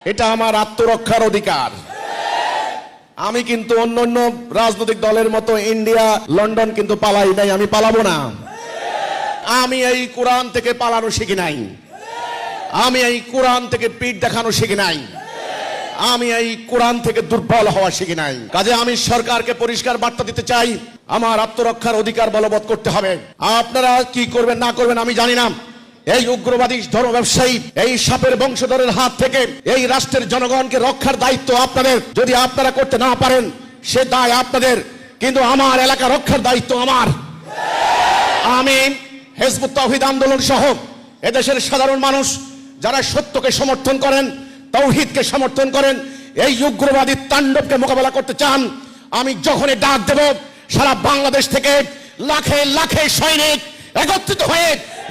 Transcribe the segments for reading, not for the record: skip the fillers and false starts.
এটা আমার আত্মরক্ষার অধিকার। আমি কিন্তু অন্যান্য রাজনৈতিক দলের মতো ইন্ডিয়া লন্ডন কিন্তু পালাই নাই, আমি পালাবো না। আমি এই কোরআন থেকে পালানো শিখি নাই, আমি এই কোরআন থেকে পিঠ দেখানো শিখি নাই, আমি এই কোরআন থেকে দুর্বল হওয়া শিখি নাই। কাজে আমি সরকারকে পরিষ্কার বার্তা দিতে চাই, আমার আত্মরক্ষার অধিকার বলবৎ করতে হবে। আপনারা কি করবেন না করবেন আমি জানি না। এই উগ্রবাদী ধর্ম ব্যবসায়ী এই সাপের বংশধরের হাত থেকে এই রাষ্ট্রের জনগণকে রক্ষার দায়িত্ব আপনাদের। যদি আপনারা করতে না পারেন সে দায় আপনাদের, কিন্তু আমার এলাকা রক্ষার দায়িত্ব আমার। আমি হিজবুত তাওহীদ আন্দোলন সহ এদেশের সাধারণ মানুষ যারা সত্যকে সমর্থন করেন, তাওহীদকে সমর্থন করেন, এই উগ্রবাদী তাণ্ডবকে মোকাবেলা করতে চান, আমি যখনই ডাক দেব সারা বাংলাদেশ থেকে লাখে লাখে সৈনিক একত্রিত হয়ে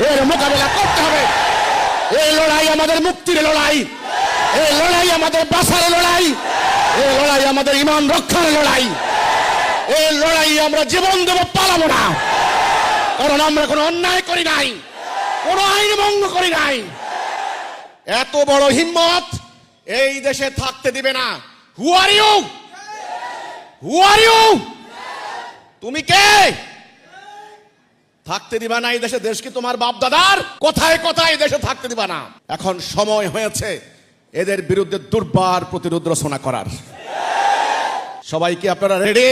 এর মোকাবেলা করতে হবে। এই লড়াই আমাদের মুক্তির লড়াই, এই লড়াই আমাদের বাঁচার লড়াই, এই লড়াই আমাদের ঈমান রক্ষার লড়াই। এই লড়াই আমরা জীবন দেব, পালাবো না। কারণ আমরা কোনো অন্যায় করি নাই, কোনো আইন ভঙ্গ করি নাই। এত বড় হিম্মত এই দেশে থাকতে দিবে না। Who are you? Who are you? তুমি কে? থাকতে দিবা না এই দেশে? দেশ কি তোমার বাপ দাদার? কোথায় কোথায় দেশে থাকতে দিবা না। এখন সময় হয়েছে এদের বিরুদ্ধে দুর্বার প্রতিরোধ রচনা করার। সবাই কি আপনারা রেডি?